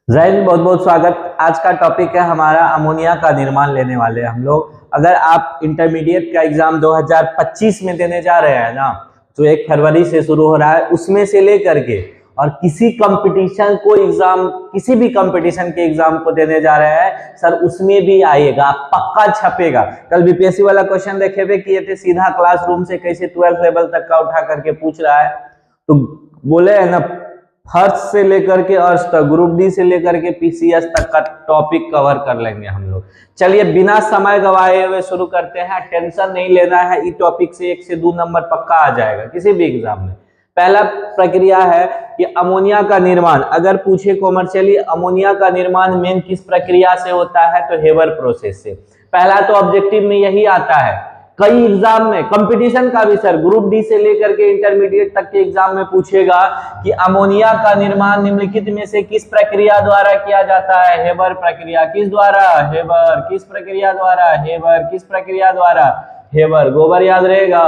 जय हिंद, बहुत बहुत स्वागत। आज का टॉपिक है हमारा अमोनिया का निर्माण लेने वाले हम लोग। अगर आप इंटरमीडिएट का एग्जाम 2025 में देने जा रहे हैं ना, तो 1 फरवरी से शुरू हो रहा है, उसमें से लेकर के और किसी कंपटीशन को एग्जाम, किसी भी कंपटीशन के एग्जाम को देने जा रहे हैं सर, उसमें भी आएगा, पक्का छपेगा। कल बीपीएससी वाला क्वेश्चन देखे हुए किए थे, सीधा क्लासरूम से कैसे 12th लेवल तक का उठा करके पूछ रहा है। तो बोले है ना, फर्स्ट से लेकर के अर्थ तक, ग्रुप डी से लेकर के पीसीएस तक का टॉपिक कवर कर लेंगे हम लोग। चलिए बिना समय गवाए हुए शुरू करते हैं। टेंशन नहीं लेना है, इस टॉपिक से 1 से 2 नंबर पक्का आ जाएगा किसी भी एग्जाम में। पहला प्रक्रिया है कि अमोनिया का निर्माण अगर पूछे कॉमर्शियली, अमोनिया का निर्माण मेन किस प्रक्रिया से होता है, तो हेबर प्रोसेस से। पहला तो ऑब्जेक्टिव में यही आता है। कई एग्जाम में, कंपटीशन का भी सर, ग्रुप डी से लेकर के इंटरमीडिएट तक के एग्जाम में पूछेगा कि अमोनिया का निर्माण निम्नलिखित में से किस प्रक्रिया द्वारा किया जाता है। हेबर प्रक्रिया। किस द्वारा? हेबर। किस प्रक्रिया द्वारा? हेबर। किस प्रक्रिया द्वारा? हेबर। गोबर याद रहेगा?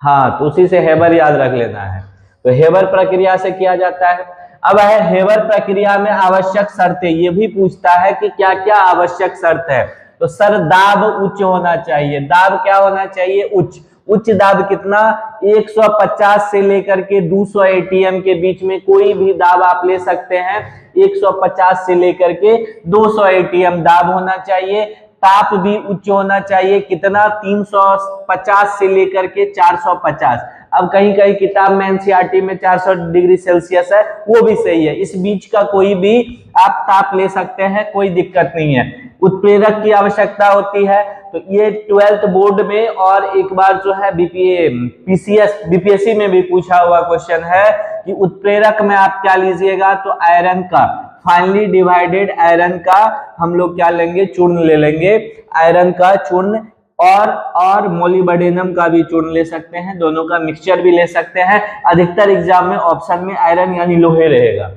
हाँ, तो उसी से हेबर याद रख लेना है। तो हेबर प्रक्रिया से किया जाता है। अब है हेबर प्रक्रिया में आवश्यक शर्तें, ये भी पूछता है कि क्या क्या आवश्यक शर्त है। तो सर, दाब उच्च होना चाहिए। दाब क्या होना चाहिए? उच्च। उच्च दाब कितना? 150 से लेकर के 200 एटीएम के बीच में कोई भी दाब आप ले सकते हैं। 150 से लेकर के 200 एटीएम दाब होना चाहिए। ताप भी उच्च होना चाहिए। कितना? 350 से लेकर के 450। अब कहीं कहीं किताब में एनसीईआरटी में 400 डिग्री सेल्सियस है, वो भी सही है। इस बीच का कोई भी आप ताप ले सकते हैं, कोई दिक्कत नहीं है। उत्प्रेरक की आवश्यकता होती है, तो ये 12th बोर्ड में और एक बार जो है बीपीएससी में भी पूछा हुआ क्वेश्चन है कि उत्प्रेरक में आप क्या लीजिएगा, तो आयरन का, फाइनली डिवाइडेड आयरन का हम लोग क्या लेंगे, चूर्ण ले लेंगे। आयरन का चूर्ण और मोलिब्डेनम का भी चूर्ण ले सकते हैं, दोनों का मिक्सचर भी ले सकते हैं। अधिकतर एग्जाम में ऑप्शन में आयरन यानी लोहे रहेगा।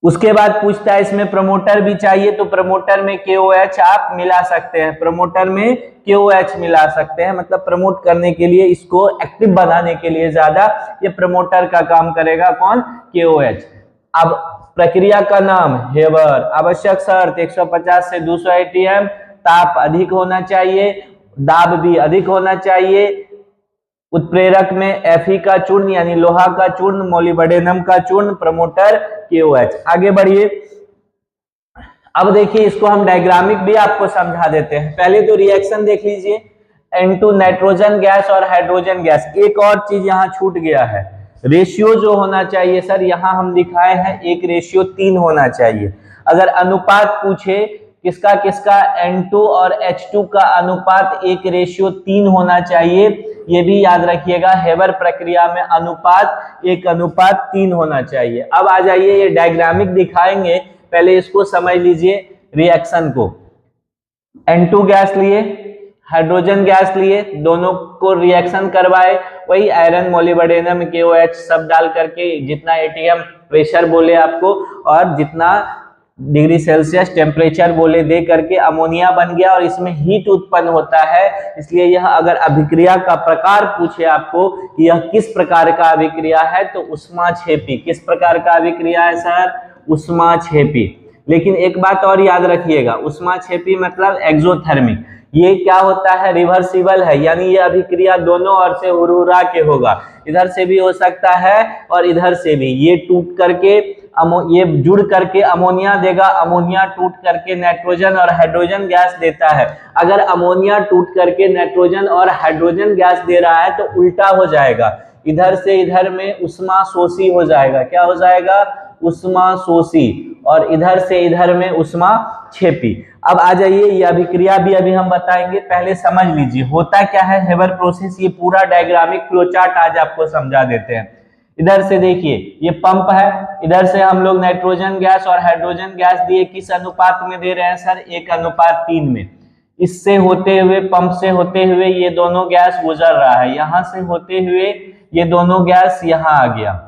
उसके बाद पूछता है इसमें प्रमोटर भी चाहिए, तो प्रमोटर में KOH आप मिला सकते हैं। प्रमोटर में KOH मिला सकते हैं, मतलब प्रमोट करने के लिए, इसको एक्टिव बनाने के लिए ज्यादा ये प्रमोटर का काम करेगा। कौन? KOH। अब प्रक्रिया का नाम हेबर। आवश्यक शर्त 150 से 200 एटीएम। ताप अधिक होना चाहिए, दाब भी अधिक होना चाहिए। उत्प्रेरक में Fe का चूर्ण यानी लोहा का चूर्ण, मोलिब्डेनम का चूर्ण, प्रमोटर KOH। आगे बढ़िए। अब देखिए, इसको हम डायग्रामिक भी आपको समझा देते हैं। पहले तो रिएक्शन देख लीजिए। N2 नाइट्रोजन गैस और हाइड्रोजन गैस। एक और चीज यहाँ छूट गया है, रेशियो जो होना चाहिए सर, यहाँ हम दिखाए हैं 1:3 होना चाहिए। अगर अनुपात पूछे किसका किसका, N2 और H2 का अनुपात 1:3 होना चाहिए। ये भी याद रखिएगा, हेबर प्रक्रिया में अनुपात 1:3 होना चाहिए। अब आ जाइए, ये डायग्रामिक दिखाएंगे, पहले इसको समझ लीजिए रिएक्शन को। N2 गैस लिए, हाइड्रोजन गैस लिए, दोनों को रिएक्शन करवाए, वही आयरन, मोलिब्डेनम, KOH सब डाल करके, जितना एटीएम प्रेशर बोले आपको और जितना डिग्री सेल्सियस टेम्परेचर बोले, दे करके अमोनिया बन गया और इसमें हीट उत्पन्न होता है। इसलिए यह अगर अभिक्रिया का प्रकार पूछे आपको कि यह किस प्रकार का अभिक्रिया है, तो ऊष्माक्षेपी। किस प्रकार का अभिक्रिया है सर? ऊष्माक्षेपी। लेकिन एक बात और याद रखिएगा, ऊष्माक्षेपी मतलब एक्सोथर्मिक। ये क्या होता है? रिवर्सिबल है, यानी ये अभिक्रिया दोनों ओर से हुरहुरा के होगा। इधर से भी हो सकता है और इधर से भी। ये टूट करके ये जुड़ करके अमोनिया देगा, अमोनिया टूट करके नाइट्रोजन और हाइड्रोजन गैस देता है। अगर अमोनिया टूट करके नाइट्रोजन और हाइड्रोजन गैस दे रहा है तो उल्टा हो जाएगा, इधर से इधर में ऊष्माशोषी हो जाएगा। क्या हो जाएगा? ऊष्माशोषी। और इधर से इधर में ऊष्माक्षेपी। अब आ जाइए, ये अभिक्रिया भी अभी हम बताएंगे, पहले समझ लीजिए होता क्या है हेबर प्रोसेस। ये पूरा डायग्रामिक फ्लोचार्ट आज आपको समझा देते हैं। इधर से देखिए, ये पंप है, इधर से हम लोग नाइट्रोजन गैस और हाइड्रोजन गैस दिए, किस अनुपात में दे रहे हैं सर? 1:3 में। इससे होते हुए, पंप से होते हुए ये दोनों गैस गुजर रहा है, यहां से होते हुए ये दोनों गैस यहाँ आ गया,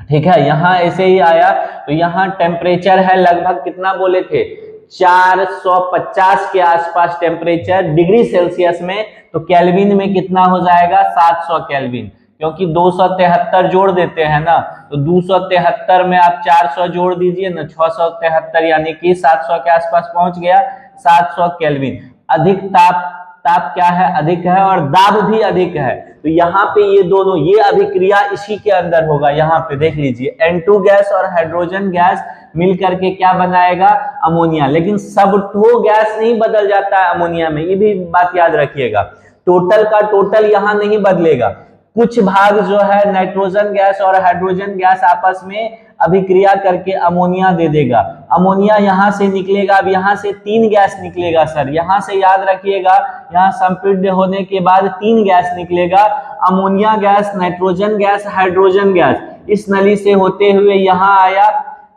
ठीक है, यहाँ ऐसे ही आया। तो यहाँ टेम्परेचर है लगभग कितना बोले थे, 450 के आसपास टेम्परेचर डिग्री सेल्सियस में। तो केल्विन में कितना हो जाएगा? 700 केल्विन। क्योंकि 273 जोड़ देते हैं ना, तो 273 में आप 400 जोड़ दीजिए ना, 673 यानी कि 700 के आसपास पहुंच गया, 700 केल्विन। अधिक ताप क्या है, अधिक है, और दाब भी अधिक है। तो यहाँ पे ये दोनों, ये अभिक्रिया इसी के अंदर होगा। यहाँ पे देख लीजिए N2 गैस और हाइड्रोजन गैस मिल करके क्या बनाएगा, अमोनिया। लेकिन सब तो गैस नहीं बदल जाता है अमोनिया में, ये भी बात याद रखिएगा। टोटल का टोटल यहाँ नहीं बदलेगा, कुछ भाग जो है नाइट्रोजन गैस और हाइड्रोजन गैस आपस में अभिक्रिया करके अमोनिया दे देगा। अमोनिया यहाँ से निकलेगा, अब यहाँ से 3 गैस निकलेगा सर, यहाँ से याद रखिएगा, यहाँ संपीड्य होने के बाद 3 गैस निकलेगा, ammonia gas, nitrogen gas, hydrogen gas. इस नली से होते हुए यहाँ आया,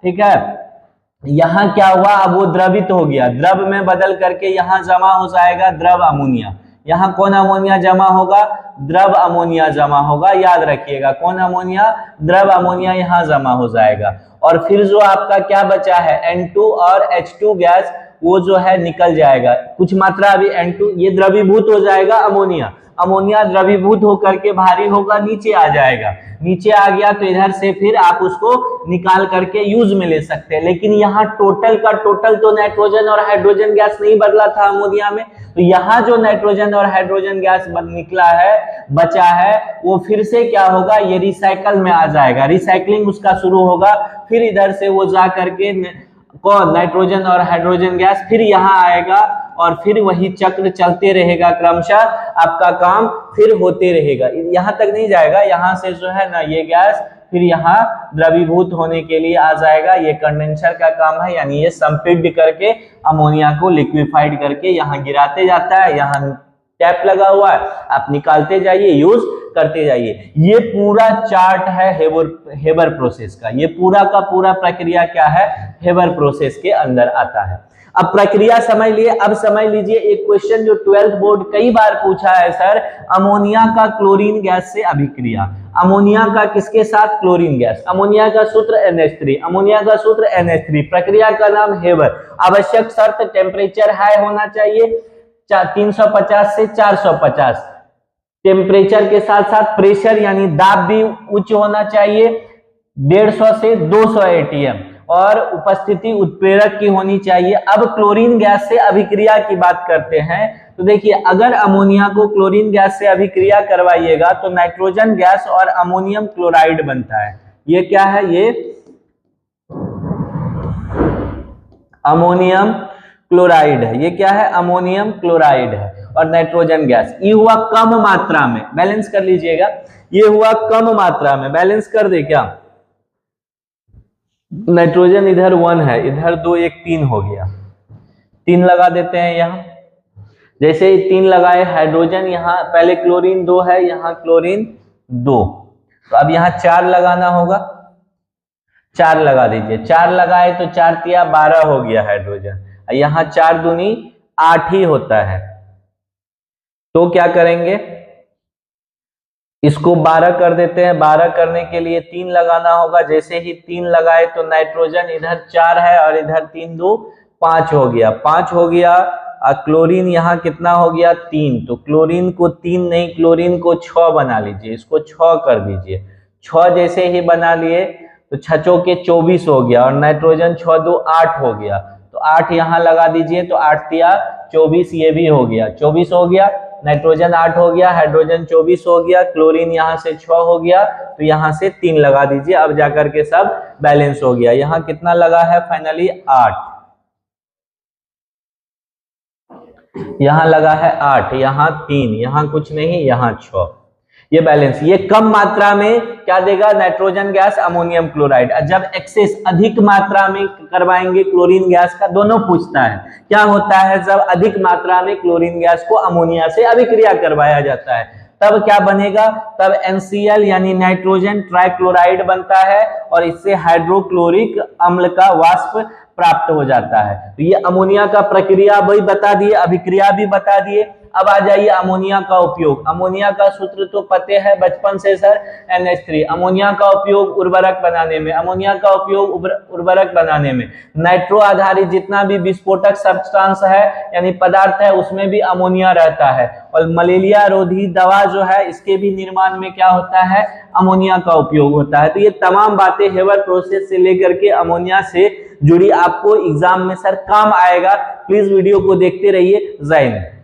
ठीक है। यहाँ क्या हुआ, अब वो द्रवित हो गया, द्रव में बदल करके यहाँ जमा हो जाएगा द्रव अमोनिया। यहाँ कौन अमोनिया जमा होगा, द्रव अमोनिया जमा होगा, याद रखिएगा, कौन अमोनिया, द्रव अमोनिया यहाँ जमा हो जाएगा। और फिर जो आपका क्या बचा है, N2 और H2 गैस, वो जो है निकल जाएगा, कुछ मात्रा अभी N2, ये द्रवीभूत हो जाएगा अमोनिया, अमोनिया द्रवीभूत होकर के भारी होगा, नीचे आ जाएगा, नीचे आ गया तो इधर से फिर आप उसको निकाल करके यूज में ले सकते हैं। लेकिन यहाँ टोटल का टोटल तो नाइट्रोजन और हाइड्रोजन गैस नहीं बदला था अमोनिया में, तो यहाँ जो नाइट्रोजन और हाइड्रोजन गैस निकला है, बचा है, वो फिर से क्या होगा, ये रिसाइकल में आ जाएगा, रिसाइकलिंग उसका शुरू होगा, फिर इधर से वो जा करके कौन, नाइट्रोजन और हाइड्रोजन गैस फिर यहाँ आएगा, और फिर वही चक्र चलते रहेगा, क्रमशः आपका काम फिर होते रहेगा, यहाँ तक नहीं जाएगा। यहाँ से जो है ना ये गैस फिर यहाँ द्रवीभूत होने के लिए आ जाएगा, ये कंडेंसर का काम है, यानी ये संपीड्य करके अमोनिया को लिक्विफाइड करके यहाँ गिराते जाता है, यहाँ टैप लगा हुआ है, आप निकालते जाइए, यूज करते जाइए। ये पूरा चार्ट है हेबर प्रोसेस का, ये पूरा का पूरा प्रक्रिया क्या है, हेबर प्रोसेस के अंदर आता है। अब प्रक्रिया समझ लिए, अब समझ लीजिए एक क्वेश्चन जो 12th बोर्ड कई बार पूछा है, सर अमोनिया का क्लोरीन गैस से अभिक्रिया, अमोनिया का किसके साथ, क्लोरीन गैस, अमोनिया का सूत्र NH3, अमोनिया का सूत्र NH3, प्रक्रिया का नाम हेबर, आवश्यक शर्त टेम्परेचर हाई होना चाहिए 350 से 450, टेम्परेचर के साथ साथ प्रेशर यानी दाब भी उच्च होना चाहिए 150 से 200 ATM, और उपस्थिति उत्प्रेरक की होनी चाहिए। अब क्लोरीन गैस से अभिक्रिया की बात करते हैं, तो देखिए अगर अमोनिया को क्लोरीन गैस से अभिक्रिया करवाइएगा तो नाइट्रोजन गैस और अमोनियम क्लोराइड बनता है। ये क्या है, ये अमोनियम क्लोराइड है, ये क्या है, अमोनियम क्लोराइड है, और नाइट्रोजन गैस। ये हुआ कम मात्रा में, बैलेंस कर लीजिएगा, ये हुआ कम मात्रा में, बैलेंस कर दे क्या, नाइट्रोजन इधर 1 है, इधर 2, 1 3 हो गया, 3 लगा देते हैं यहाँ। जैसे ही 3 लगाए, हाइड्रोजन यहाँ पहले क्लोरीन 2 है, यहाँ क्लोरीन 2, तो अब यहाँ 4 लगाना होगा, 4 लगा दीजिए, 4 लगाए तो 4 तिया 12 हो गया हाइड्रोजन, यहाँ 4 दूनी 8 ही होता है। तो क्या करेंगे, इसको 12 कर देते हैं, 12 करने के लिए 3 लगाना होगा, जैसे ही 3 लगाए तो नाइट्रोजन इधर 4 है और इधर 3 2 5 हो गया, 5 हो गया, और क्लोरीन यहाँ कितना हो गया, 3, तो क्लोरीन को 3 नहीं, क्लोरीन को 6 बना लीजिए, इसको 6 कर दीजिए, 6 जैसे ही बना लिए तो 6 के 24 हो गया, और नाइट्रोजन 6 2 8 हो गया, तो 8 यहाँ लगा दीजिए, तो 8 तिया 24, ये भी हो गया, 24 हो गया, नाइट्रोजन 8 हो गया, हाइड्रोजन 24 हो गया, क्लोरीन यहाँ से 6 हो गया, तो यहाँ से 3 लगा दीजिए, अब जाकर के सब बैलेंस हो गया। यहाँ कितना लगा है फाइनली, 8, यहाँ लगा है 8, यहाँ 3, यहाँ कुछ नहीं, यहाँ 6, ये बैलेंस। ये कम मात्रा में क्या देगा, नाइट्रोजन गैस, अमोनियम क्लोराइड। जब एक्सेस अधिक मात्रा में करवाएंगे क्लोरीन गैस का, दोनों पूछता है क्या होता है, जब अधिक मात्रा में क्लोरीन गैस को अमोनिया से अभिक्रिया करवाया जाता है तब क्या बनेगा, तब NCl यानी नाइट्रोजन ट्राइक्लोराइड बनता है, और इससे हाइड्रोक्लोरिक अम्ल का वाष्प प्राप्त हो जाता है। तो ये अमोनिया का प्रक्रिया भी बता दिए, अभिक्रिया भी बता दिए। अब आ जाइए अमोनिया का उपयोग। अमोनिया का सूत्र तो पते है बचपन से सर, NH3। अमोनिया का उपयोग उर्वरक बनाने में, अमोनिया का उपयोग उर्वरक बनाने में, नाइट्रो आधारित जितना भी विस्फोटक सब्सटेंस है यानी पदार्थ है उसमें भी अमोनिया रहता है। और मलेरिया रोधी दवा जो है इसके भी निर्माण में क्या होता है, अमोनिया का उपयोग होता है। तो ये तमाम बातें हेबर प्रोसेस से लेकर के अमोनिया से जुड़ी आपको एग्जाम में सर काम आएगा। प्लीज वीडियो को देखते रहिए। जय हिंद।